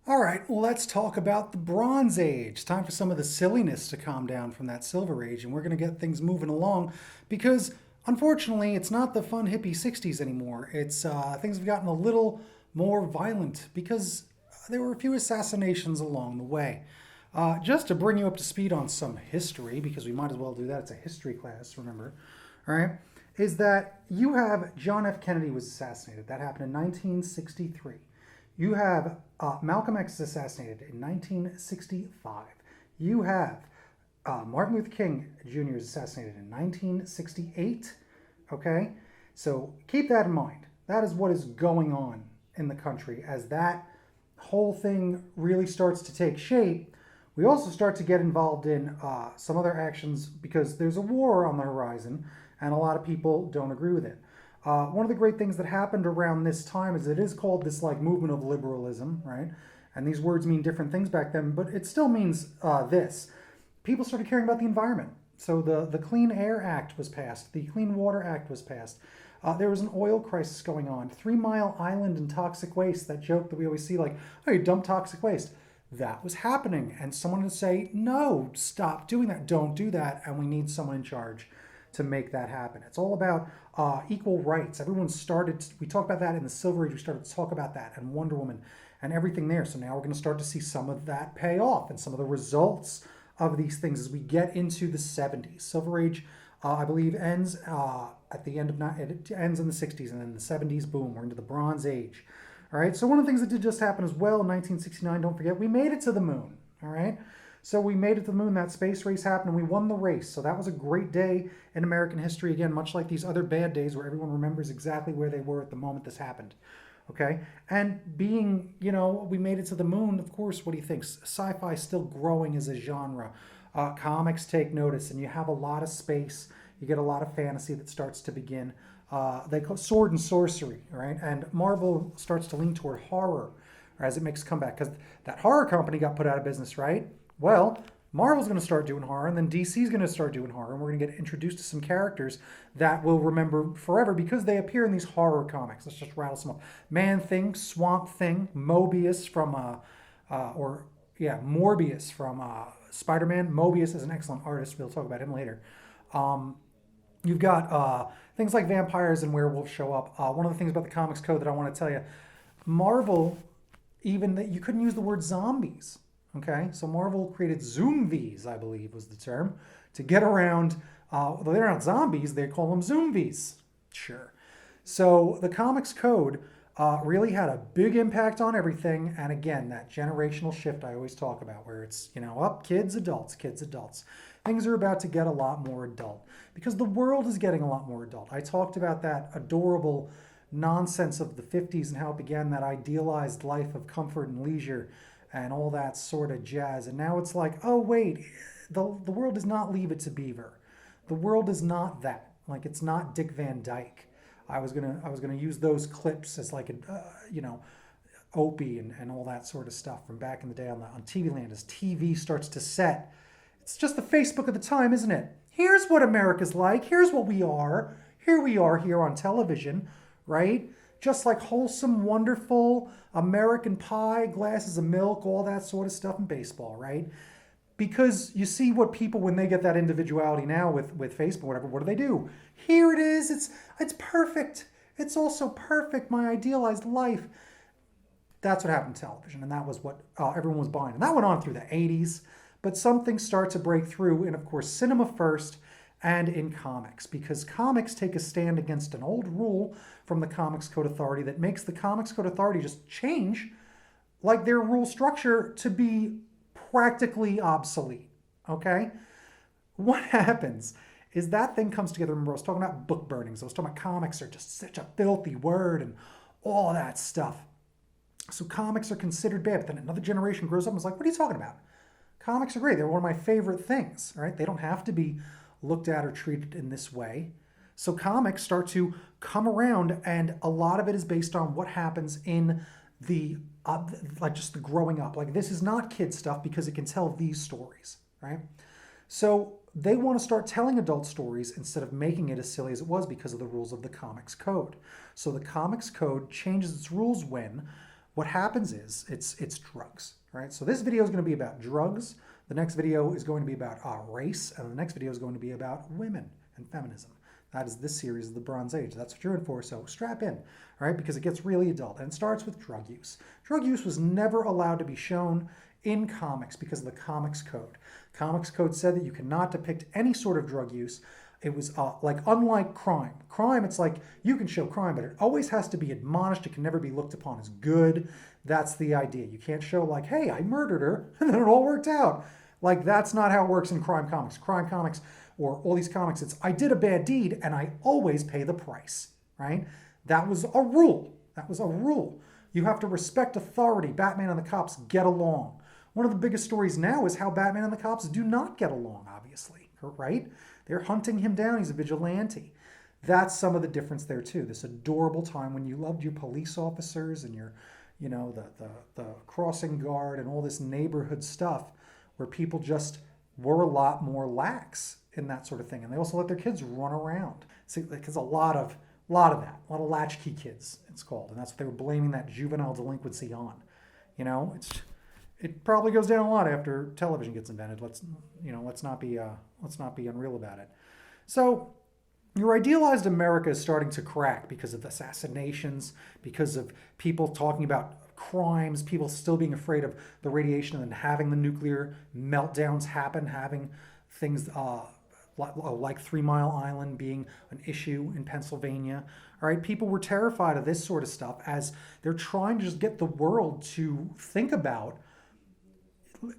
All right, well, let's talk about the Bronze Age. Time for some of the silliness to calm down from that Silver Age, and we're going to get things moving along because, unfortunately, it's not the fun hippie 60s anymore. It's things have gotten a little more violent because there were a few assassinations along the way. Just to bring you up to speed on some history, because we might as well do that. It's a history class, remember? All right, is that you have John F. Kennedy was assassinated. That happened in 1963. You have Malcolm X is assassinated in 1965. You have Martin Luther King Jr. is assassinated in 1968. Okay? So keep that in mind. That is what is going on in the country as that whole thing really starts to take shape. We also start to get involved in some other actions because there's a war on the horizon and a lot of people don't agree with it. One of the great things that happened around this time is it is called this like movement of liberalism, right? And these words mean different things back then, but it still means this. People started caring about the environment. So the Clean Air Act was passed. The Clean Water Act was passed. There was an oil crisis going on. 3 Mile Island and toxic waste, that joke that we always see like, oh, you dump toxic waste. That was happening. And someone would say, no, stop doing that. Don't do that. And we need someone in charge to make that happen. It's all about equal rights. Everyone started, we talked about that in the Silver Age, we started to talk about that and Wonder Woman and everything there. So now we're going to start to see some of that pay off and some of the results of these things as we get into the 70s. Silver Age, I believe, ends at the end of, it ends in the 60s, and then the 70s, boom, we're into the Bronze Age. All right, so one of the things that did just happen as well in 1969, don't forget, we made it to the moon. All right, so we made it to the moon. That space race happened, and we won the race. So that was a great day in American history. Again, much like these other bad days where everyone remembers exactly where they were at the moment this happened. Okay, and being, we made it to the moon. Of course, what do you think? Sci-fi is still growing as a genre. Comics take notice, and you have a lot of space. You get a lot of fantasy that starts to begin. They call it sword and sorcery, right? And Marvel starts to lean toward horror as it makes a comeback because that horror company got put out of business, right? Well, Marvel's going to start doing horror, and then DC's going to start doing horror, and we're going to get introduced to some characters that we'll remember forever because they appear in these horror comics. Let's just rattle some up. Man-Thing, Swamp Thing, Mobius from, Morbius from Spider-Man. Mobius is an excellent artist. We'll talk about him later. You've got things like vampires and werewolves show up. One of the things about the comics code that I want to tell you, Marvel, even that you couldn't use the word zombies. Okay, so Marvel created Zoomvies, I believe was the term, to get around. They're not zombies; they call them Zoomvies. Sure. So the comics code really had a big impact on everything. And again, that generational shift I always talk about, where it's up kids, adults, kids, adults. Things are about to get a lot more adult because the world is getting a lot more adult. I talked about that adorable nonsense of the 50s and how it began, that idealized life of comfort and leisure and all that sort of jazz. And now it's like, oh wait, the world does not Leave It to Beaver. The world is not that. Like, it's not Dick Van Dyke. I was gonna use those clips as like a Opie and all that sort of stuff from back in the day on TV Land as TV starts to set. It's just the Facebook of the time, isn't it? Here's what America's like. Here's what we are. Here we are here on television, right? Just like wholesome, wonderful American pie, glasses of milk, all that sort of stuff in baseball, right? Because you see what people, when they get that individuality now with Facebook, whatever, what do? Here it is. It's perfect. It's also perfect. My idealized life. That's what happened to television, and that was what everyone was buying. And that went on through the 80s. But some things start to break through in, of course, cinema first and in comics, because comics take a stand against an old rule from the Comics Code Authority that makes the Comics Code Authority just change like their rule structure to be practically obsolete. Okay? What happens is that thing comes together. Remember, I was talking about book burnings. I was talking about comics are just such a filthy word and all of that stuff. So comics are considered bad. But then another generation grows up and is like, what are you talking about? Comics are great. They're one of my favorite things, right? They don't have to be looked at or treated in this way. So comics start to come around, and a lot of it is based on what happens in the, like just the growing up. Like, this is not kid stuff because it can tell these stories, right? So they want to start telling adult stories instead of making it as silly as it was because of the rules of the Comics Code. So the Comics Code changes its rules when what happens is it's drugs, right? So this video is going to be about drugs. The next video is going to be about race, and the next video is going to be about women and feminism. That is this series of the Bronze Age. That's what you're in for, so strap in, all right? Because it gets really adult, and it starts with drug use. Drug use was never allowed to be shown in comics because of the Comics Code. Comics Code said that you cannot depict any sort of drug use. It was like, unlike crime. Crime, it's like you can show crime, but it always has to be admonished. It can never be looked upon as good. That's the idea. You can't show like, hey, I murdered her, and then it all worked out. Like, that's not how it works in crime comics. Crime comics, or all these comics, it's I did a bad deed and I always pay the price, right? That was a rule. That was a rule. You have to respect authority. Batman and the cops get along. One of the biggest stories now is how Batman and the cops do not get along, obviously, right? They're hunting him down. He's a vigilante. That's some of the difference there too. This adorable time when you loved your police officers and your, you know, the crossing guard and all this neighborhood stuff, where people just were a lot more lax in that sort of thing. And they also let their kids run around. See, because a lot of latchkey kids, it's called. And that's what they were blaming that juvenile delinquency on. You know, it probably goes down a lot after television gets invented. Let's not be unreal about it. So your idealized America is starting to crack because of assassinations, because of people talking about crimes, people still being afraid of the radiation and having the nuclear meltdowns happen, having things like 3 Mile Island being an issue in Pennsylvania. All right, people were terrified of this sort of stuff as they're trying to just get the world to think about,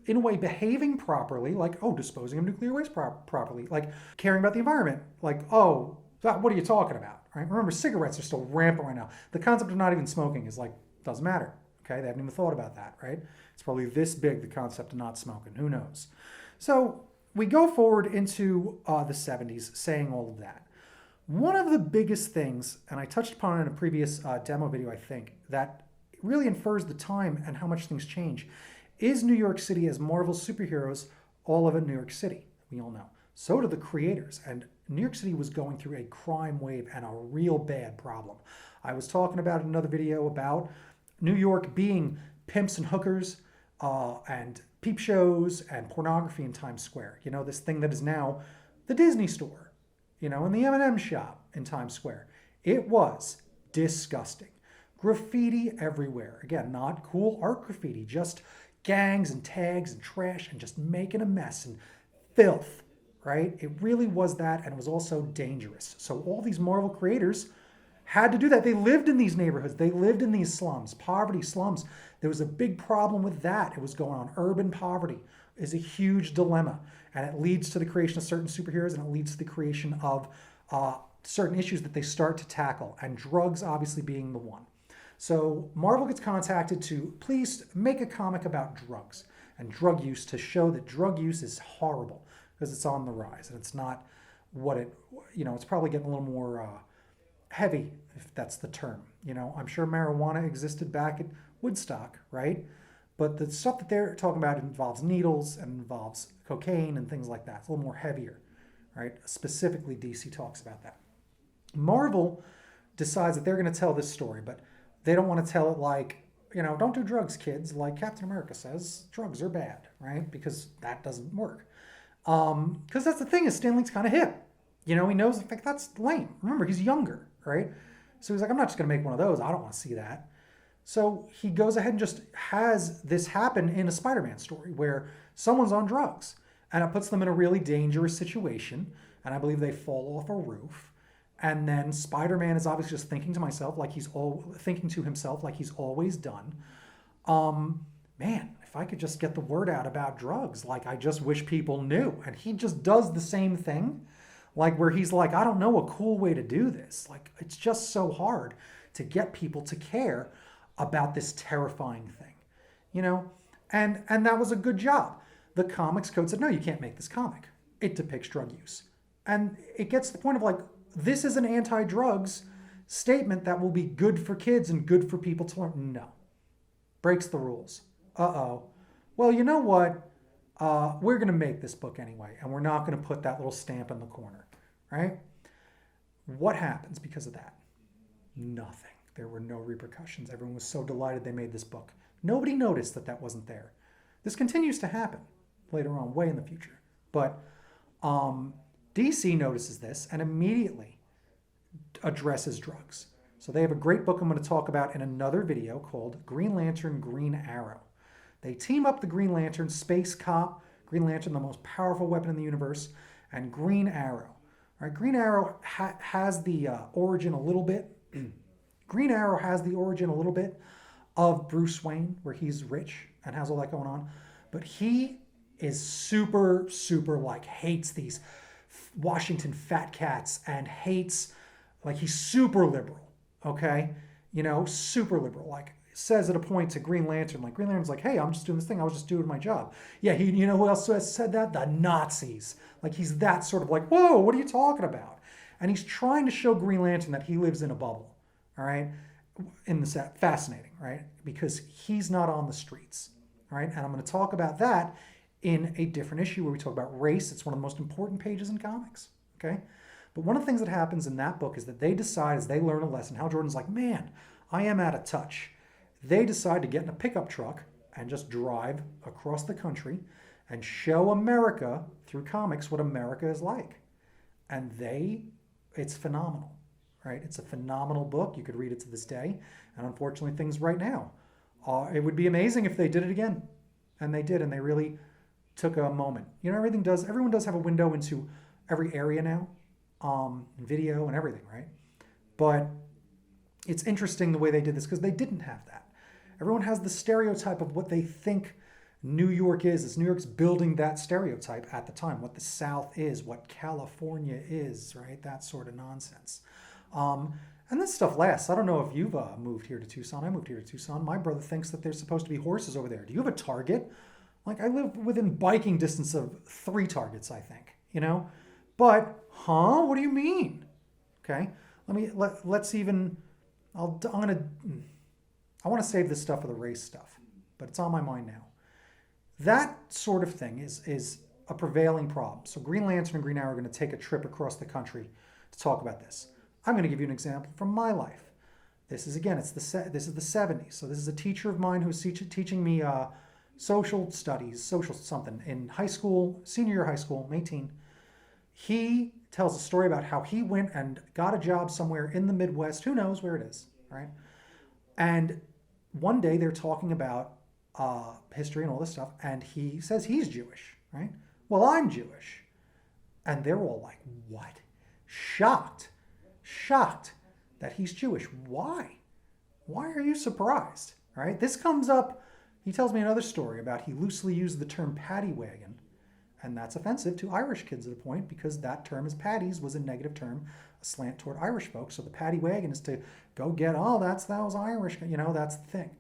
in a way, behaving properly, like, oh, disposing of nuclear waste properly, like caring about the environment, like, oh, what are you talking about, right? Remember, cigarettes are still rampant right now. The concept of not even smoking is like, doesn't matter, okay? They haven't even thought about that, right? It's probably this big, the concept of not smoking, who knows? So we go forward into the 70s saying all of that. One of the biggest things, and I touched upon it in a previous demo video, I think, that really infers the time and how much things change, is New York City as Marvel's superheroes all live in New York City. We all know. So do the creators. And New York City was going through a crime wave and a real bad problem. I was talking about in another video about New York being pimps and hookers and peep shows and pornography in Times Square. You know, this thing that is now the Disney store, you know, and the M&M shop in Times Square. It was disgusting. Graffiti everywhere. Again, not cool art graffiti, just gangs and tags and trash and just making a mess and filth, right? It really was that, and it was also dangerous. So all these Marvel creators had to do that. They lived in these neighborhoods. They lived in these slums, poverty slums. There was a big problem with that. It was going on. Urban poverty is a huge dilemma, and it leads to the creation of certain superheroes, and it leads to the creation of certain issues that they start to tackle, and drugs obviously being the one. So Marvel gets contacted to please make a comic about drugs and drug use, to show that drug use is horrible because it's on the rise, and it's not what it, you know, it's probably getting a little more heavy, if that's the term. You know, I'm sure marijuana existed back at Woodstock, right? But the stuff that they're talking about involves needles and involves cocaine and things like that. It's a little more heavier, right? Specifically, DC talks about that. Marvel decides that they're going to tell this story, but they don't want to tell it like, you know, don't do drugs, kids, like Captain America says, drugs are bad, right? Because that doesn't work. Because that's the thing, is Stan Lee's kind of hip. You know, he knows, in fact, that's lame. Remember, he's younger, right? So he's like, I'm not just going to make one of those. I don't want to see that. So he goes ahead and just has this happen in a Spider-Man story where someone's on drugs, and it puts them in a really dangerous situation. And I believe they fall off a roof. And then Spider-Man is obviously just thinking to himself like he's always done. Man, if I could just get the word out about drugs, like I just wish people knew. And he just does the same thing, like where he's like, I don't know a cool way to do this. Like, it's just so hard to get people to care about this terrifying thing, you know? And that was a good job. The Comics Code said, no, you can't make this comic. It depicts drug use. And it gets to the point of like, this is an anti-drugs statement that will be good for kids and good for people to learn. No. Breaks the rules. Uh-oh. Well, you know what? We're going to make this book anyway, and we're not going to put that little stamp in the corner, right? What happens because of that? Nothing. There were no repercussions. Everyone was so delighted they made this book. Nobody noticed that that wasn't there. This continues to happen later on, way in the future. But DC notices this and immediately addresses drugs. So they have a great book I'm going to talk about in another video called Green Lantern, Green Arrow. They team up the Green Lantern, Space Cop, Green Lantern, the most powerful weapon in the universe, and Green Arrow. All right, Green Arrow has the origin a little bit. Green Arrow has the origin a little bit of Bruce Wayne, where he's rich and has all that going on. But he is super, super like hates these Washington fat cats and hates, like he's super liberal, okay? You know, super liberal. Like says at a point to Green Lantern, like Green Lantern's like, hey, I'm just doing this thing. I was just doing my job. Yeah, you know who else has said that? The Nazis. Like he's that sort of like, whoa, what are you talking about? And he's trying to show Green Lantern that he lives in a bubble, all right? In the set, fascinating, right? Because he's not on the streets, all right? And I'm going to talk about that in a different issue where we talk about race. It's one of the most important pages in comics, okay? But one of the things that happens in that book is that they decide as they learn a lesson, Hal Jordan's like, man, I am out of touch. They decide to get in a pickup truck and just drive across the country and show America through comics what America is like. And it's phenomenal, right? It's a phenomenal book. You could read it to this day. And unfortunately, things right now. It would be amazing if they did it again. And they did, and they really took a moment. You know, everyone does have a window into every area now, video and everything, right? But it's interesting the way they did this because they didn't have that. Everyone has the stereotype of what they think New York is. As New York's building that stereotype at the time, what the South is, what California is, right? That sort of nonsense. And this stuff lasts. I don't know if you've moved here to Tucson. I moved here to Tucson. My brother thinks that there's supposed to be horses over there. Do you have a Target? Like I live within biking distance of 3 Targets, I think, you know? But, what do you mean? Okay, let's even, I want to save this stuff for the race stuff, but it's on my mind now. That sort of thing is a prevailing problem. So Green Lantern and Green Arrow are going to take a trip across the country to talk about this. I'm going to give you an example from my life. This is, again, this is the 70s. So this is a teacher of mine who's teaching me social studies, social something, in high school, senior year of high school, I'm 18. He tells a story about how he went and got a job somewhere in the Midwest. Who knows where it is, right? And one day they're talking about history and all this stuff, and he says he's Jewish, right? Well, I'm Jewish. And they're all like, what? Shocked that he's Jewish. Why? Why are you surprised, right? This comes up, he tells me another story about he loosely used the term paddy wagon, and that's offensive to Irish kids at a point because that term is paddies was a negative term, a slant toward Irish folks. So the paddy wagon is to go get, that was Irish, that's the thing.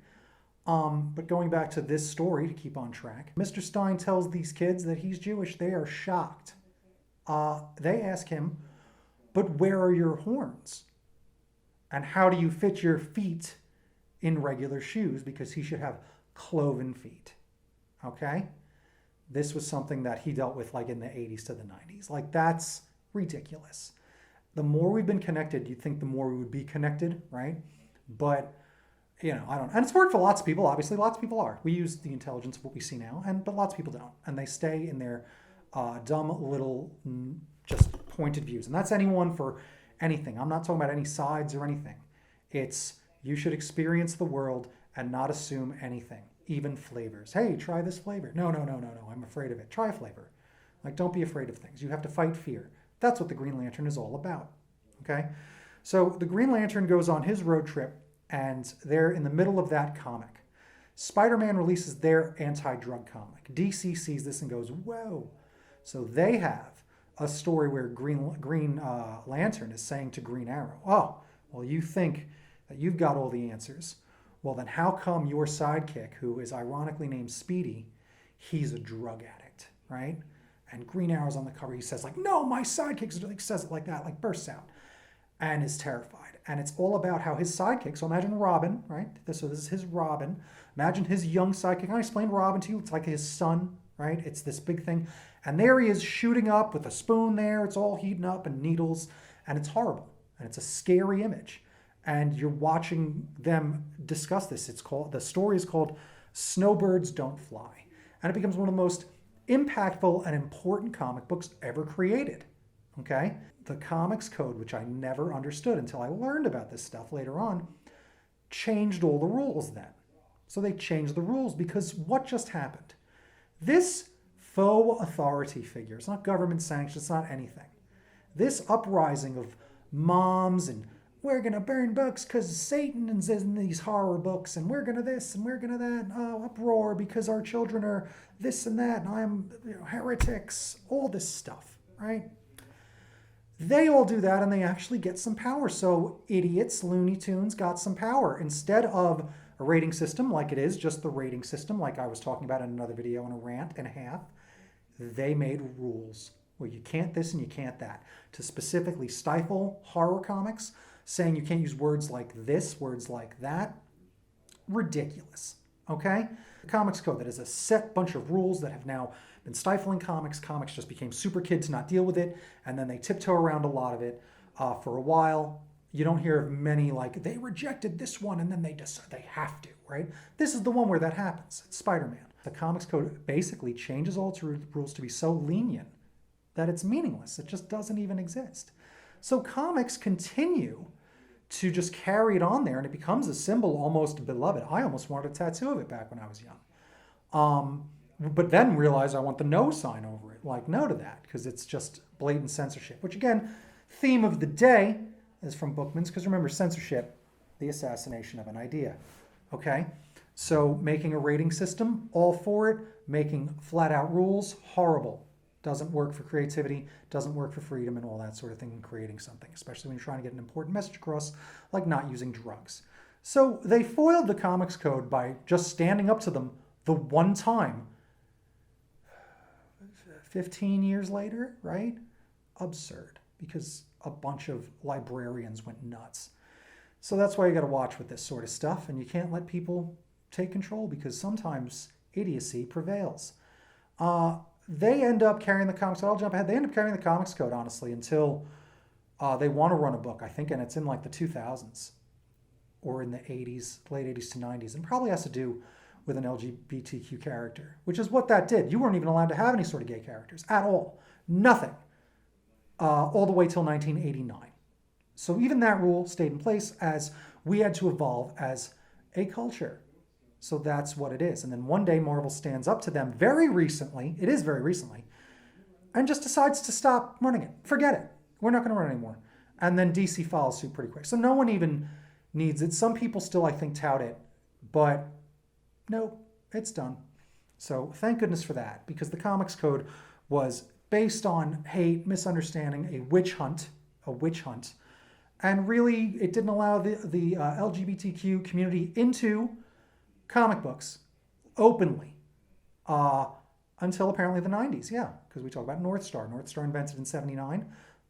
But going back to this story to keep on track, Mr. Stein tells these kids that he's Jewish. They are shocked. They ask him, but where are your horns? And how do you fit your feet in regular shoes? Because he should have cloven feet. Okay? This was something that he dealt with like in the 80s to the 90s. Like that's ridiculous. The more we've been connected, you'd think the more we would be connected, right? But, I don't. And it's worked for lots of people, obviously. Lots of people are. We use the intelligence of what we see now, but lots of people don't. And they stay in their dumb little just pointed views. And that's anyone for anything. I'm not talking about any sides or anything. It's you should experience the world and not assume anything, even flavors. Hey, try this flavor. No, I'm afraid of it. Try a flavor. Like, don't be afraid of things. You have to fight fear. That's what the Green Lantern is all about, okay? So the Green Lantern goes on his road trip, and they're in the middle of that comic. Spider-Man releases their anti-drug comic. DC sees this and goes, whoa. So they have a story where Green Lantern is saying to Green Arrow, oh, well, you think that you've got all the answers. Well, then how come your sidekick, who is ironically named Speedy, he's a drug addict, right? And Green Arrow's on the cover. He says, like, no, my sidekick, like, says it like that, like bursts out and is terrified. And it's all about how his sidekick, so imagine Robin, right? So this is his Robin. Imagine his young sidekick. I explained Robin to you. It's like his son, right? It's this big thing. And there he is shooting up with a spoon there. It's all heating up and needles. And it's horrible. And it's a scary image. And you're watching them discuss this. The story is called Snowbirds Don't Fly. And it becomes one of the most impactful and important comic books ever created. Okay? The Comics Code, which I never understood until I learned about this stuff later on, changed all the rules then. So they changed the rules because what just happened? This faux authority figure, it's not government sanctioned, it's not anything. This uprising of moms and we're going to burn books because Satan is in these horror books and we're going to this and we're going to that, uproar because our children are this and that and I'm heretics, all this stuff, right? They all do that and they actually get some power. So idiots, Looney Tunes got some power. Instead of a rating system like it is, just the rating system like I was talking about in another video in a rant and a half, they made rules where you can't this and you can't that to specifically stifle horror comics, saying you can't use words like this, words like that. Ridiculous, okay? The Comics Code, that is a set bunch of rules that have now been stifling comics. Comics just became super kid to not deal with it, and then they tiptoe around a lot of it for a while. You don't hear of many like, they rejected this one and then they decide they have to, right? This is the one where that happens. It's Spider-Man. The Comics Code basically changes all its rules to be so lenient that it's meaningless. It just doesn't even exist. So comics continue to just carry it on there, and it becomes a symbol almost beloved. I almost wanted a tattoo of it back when I was young. But then realized I want the no sign over it. Like, no to that, because it's just blatant censorship. Which, again, theme of the day is from Bookman's, because remember, censorship, the assassination of an idea. Okay? So making a rating system, all for it. Making flat-out rules, horrible. Doesn't work for creativity, doesn't work for freedom and all that sort of thing in creating something, especially when you're trying to get an important message across, like not using drugs. So they foiled the Comics Code by just standing up to them the one time. 15 years later, right? Absurd, because a bunch of librarians went nuts. So that's why you got to watch with this sort of stuff, and you can't let people take control because sometimes idiocy prevails. They end up carrying the comics. I'll jump ahead. They end up carrying the Comics Code, honestly, until they want to run a book, I think, and it's in like the 2000s or in the 80s, late 80s to 90s, and probably has to do with an LGBTQ character, which is what that did. You weren't even allowed to have any sort of gay characters at all. Nothing. All the way till 1989. So even that rule stayed in place as we had to evolve as a culture. So that's what it is. And then one day Marvel stands up to them very recently, it is very recently, and just decides to stop running it. Forget it. We're not going to run it anymore. And then DC follows suit pretty quick. So no one even needs it. Some people still, I think, tout it, but no, it's done. So thank goodness for that, because the Comics Code was based on hate, misunderstanding, a witch hunt, and really it didn't allow the LGBTQ community into comic books openly until apparently the 90s. Yeah, because we talk about North Star. North Star invented in 79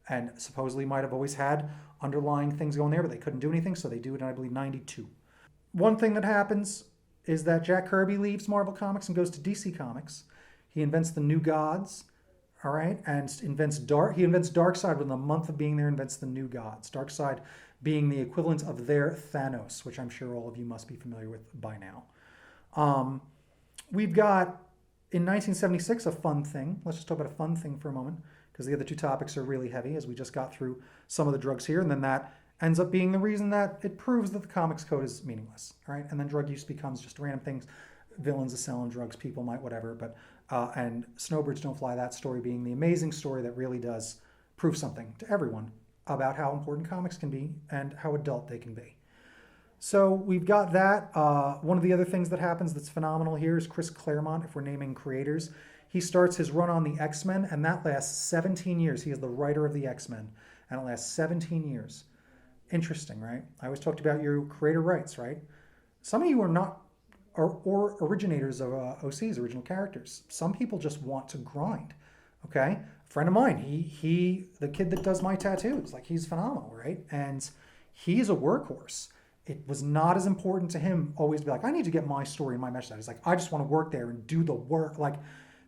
and supposedly might have always had underlying things going there, but they couldn't do anything, so they do it in, I believe, 92. One thing that happens is that Jack Kirby leaves Marvel Comics and goes to DC Comics. He invents the New Gods, all right, and he invents Darkseid within a month of being there, invents the New Gods. Darkseid being the equivalent of their Thanos, which I'm sure all of you must be familiar with by now. We've got, in 1976, a fun thing. Let's just talk about a fun thing for a moment, because the other two topics are really heavy, as we just got through some of the drugs here, and then that ends up being the reason that it proves that the Comics Code is meaningless, all right? And then drug use becomes just random things. Villains are selling drugs, people might, whatever, but and Snowbirds Don't Fly, that story being the amazing story that really does prove something to everyone about how important comics can be and how adult they can be. So we've got that. One of the other things that happens that's phenomenal here is Chris Claremont, if we're naming creators. He starts his run on the X-Men, and that lasts 17 years. He is the writer of the X-Men, and it lasts 17 years. Interesting, right? I always talked about your creator rights, right? Some of you are not or originators of OCs, original characters. Some people just want to grind, okay? A friend of mine, the kid that does my tattoos, like, he's phenomenal, right? And he's a workhorse. It was not as important to him always to be like, I need to get my story and my message out. He's like, I just want to work there and do the work. Like,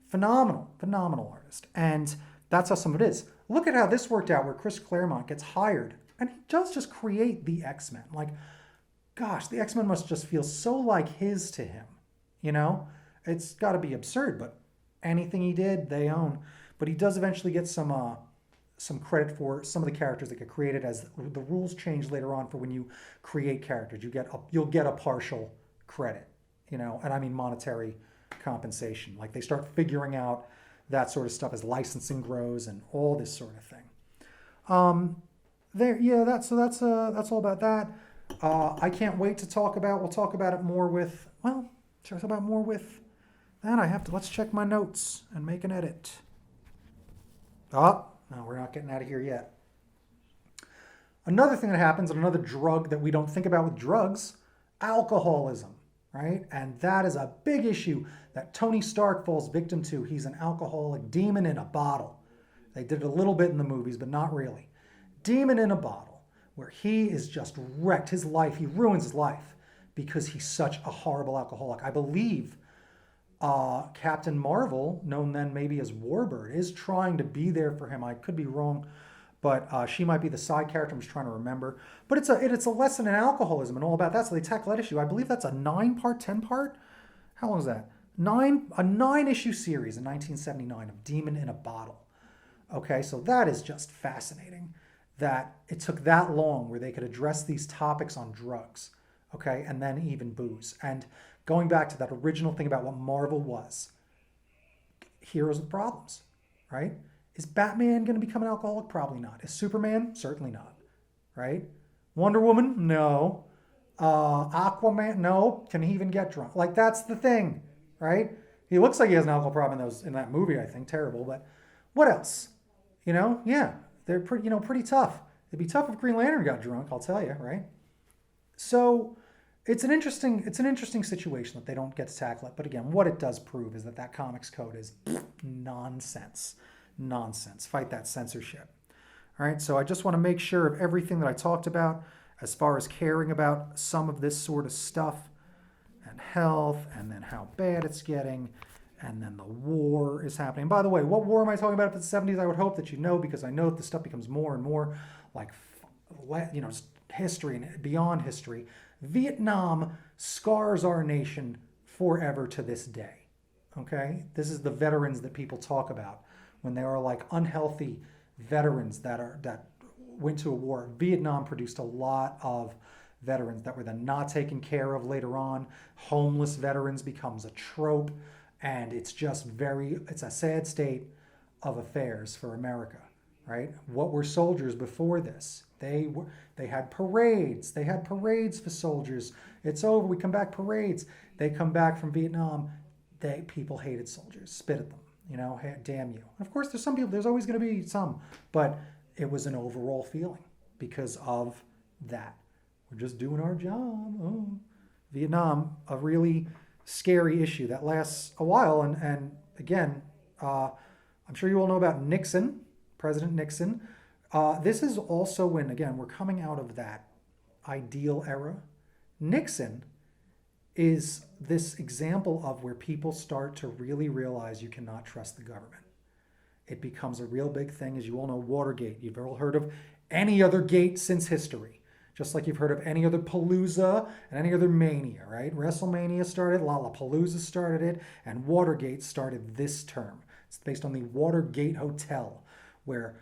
phenomenal artist. And that's how some of it is. Look at how this worked out, where Chris Claremont gets hired And he does just create the X-Men. Like, gosh, the X-Men must just feel so like his to him. You know? It's got to be absurd, but anything he did, they own. But he does eventually get some credit for some of the characters that get created as the rules change later on for when you create characters. You'll get a partial credit, you know, and I mean monetary compensation. Like they start figuring out that sort of stuff as licensing grows and all this sort of thing. That's all about that. I can't wait to talk about. We'll talk about it more with. Well, talk about more with. Then I have to. Let's check my notes and make an edit. Oh, no, we're not getting out of here yet. Another thing that happens, and another drug that we don't think about with drugs, alcoholism, right? And that is a big issue that Tony Stark falls victim to. He's an alcoholic demon in a bottle. They did it a little bit in the movies, but not really. Demon in a bottle, where he is just wrecked. His life, he ruins his life because he's such a horrible alcoholic. I believe Captain Marvel, known then maybe as Warbird, is trying to be there for him. I could be wrong, but she might be the side character. I'm just trying to remember. But it's a lesson in alcoholism and all about that. So they tackle that issue. I believe that's a 9-part, 10-part. How long is that? A 9-issue series in 1979 of Demon in a Bottle. Okay, so that is just fascinating that it took that long where they could address these topics on drugs, okay, and then even booze. And going back to that original thing about what Marvel was, heroes with problems, right? Is Batman going to become an alcoholic? Probably not. Is Superman? Certainly not, right? Wonder Woman? No. Aquaman? No. Can he even get drunk? Like, that's the thing, right? He looks like he has an alcohol problem in that movie, I think. Terrible, but what else? You know, yeah, they're pretty tough. It'd be tough if Green Lantern got drunk, I'll tell you, right? So it's an interesting situation that they don't get to tackle it. But again, what it does prove is that comics code is nonsense. Fight that censorship. All right, so I just want to make sure of everything that I talked about as far as caring about some of this sort of stuff and health, and then how bad it's getting. And then the war is happening. By the way, what war am I talking about in the 70s? I would hope that you know, because I know that this stuff becomes more and more like, history and beyond history. Vietnam scars our nation forever to this day. Okay? This is the veterans that people talk about when they are like unhealthy veterans that went to a war. Vietnam produced a lot of veterans that were then not taken care of later on. Homeless veterans becomes a trope. And it's just it's a sad state of affairs for America, right? What were soldiers before this? They had parades. They had parades for soldiers. It's over. We come back, parades. They come back from Vietnam. People hated soldiers, spit at them, hey, damn you. And of course, there's some people, there's always going to be some, but it was an overall feeling because of that. We're just doing our job. Oh. Vietnam, a really scary issue that lasts a while. And again, I'm sure you all know about Nixon, President Nixon. This is also when, again, we're coming out of that ideal era. Nixon is this example of where people start to really realize you cannot trust the government. It becomes a real big thing. As you all know, Watergate. You've all heard of any other gate since history. Just like you've heard of any other Palooza and any other Mania, right? WrestleMania started, Lollapalooza started it, and Watergate started this term. It's based on the Watergate Hotel, where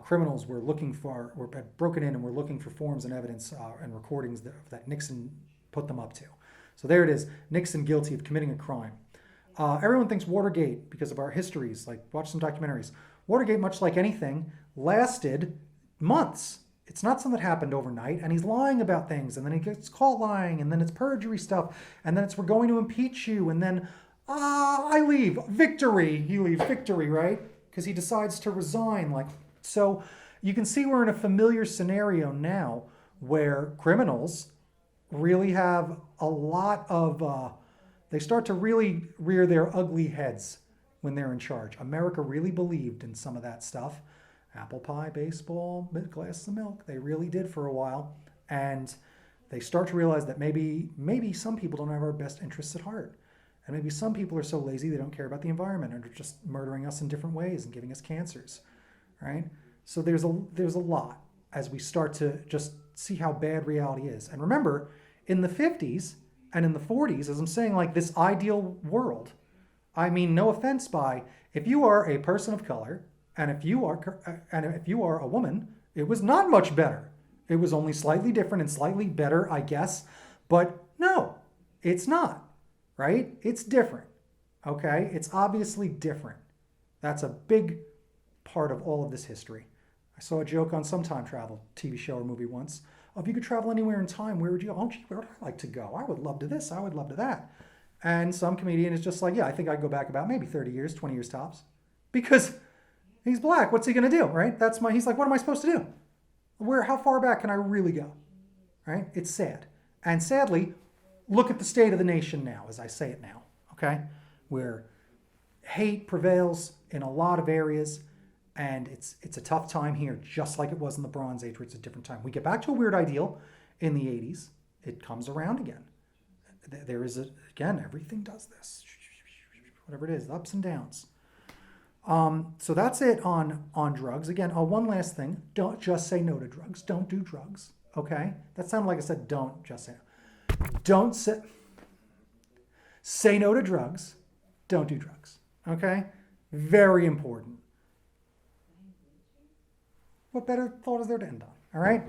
criminals were broken in and were looking for forms and evidence and recordings that Nixon put them up to. So there it is, Nixon guilty of committing a crime. Everyone thinks Watergate, because of our histories, like watch some documentaries. Watergate, much like anything, lasted months. It's not something that happened overnight, and he's lying about things, and then he gets caught lying, and then it's perjury stuff, and then it's we're going to impeach you, and then I leave. Victory. He leaves victory, right? Because he decides to resign. So you can see we're in a familiar scenario now where criminals really have a lot of, they start to really rear their ugly heads when they're in charge. America really believed in some of that stuff. Apple pie, baseball, glasses of milk. They really did for a while. And they start to realize that maybe some people don't have our best interests at heart. And maybe some people are so lazy they don't care about the environment and are just murdering us in different ways and giving us cancers, right? So there's a lot. as we start to just see how bad reality is. And remember, in the 50s and in the 40s, as I'm saying, like this ideal world, I mean, no offense if you are a person of color if you are a woman, it was not much better. It was only slightly different and slightly better, I guess. But no, it's not, right? It's different, okay? It's obviously different. That's a big part of all of this history. I saw a joke on some time travel TV show or movie once. Oh, if you could travel anywhere in time, where would you go? Oh, gee, where would I like to go? I would love to this. I would love to that. And some comedian is just like, yeah, I think I'd go back about maybe 30 years, 20 years tops. Because he's black. What's he going to do, right? He's like, what am I supposed to do? How far back can I really go? Right? It's sad. And sadly, look at the state of the nation now, as I say it now, okay? Where hate prevails in a lot of areas, and it's a tough time here, just like it was in the Bronze Age, where it's a different time. We get back to a weird ideal in the 80s. It comes around again. There is again, everything does this. Whatever it is, ups and downs. So that's it on drugs. Again, one last thing. Don't just say no to drugs. Don't do drugs, okay? That sounded like I said don't just say no. Don't say no to drugs. Don't do drugs, okay? Very important. What better thought is there to end on, all right?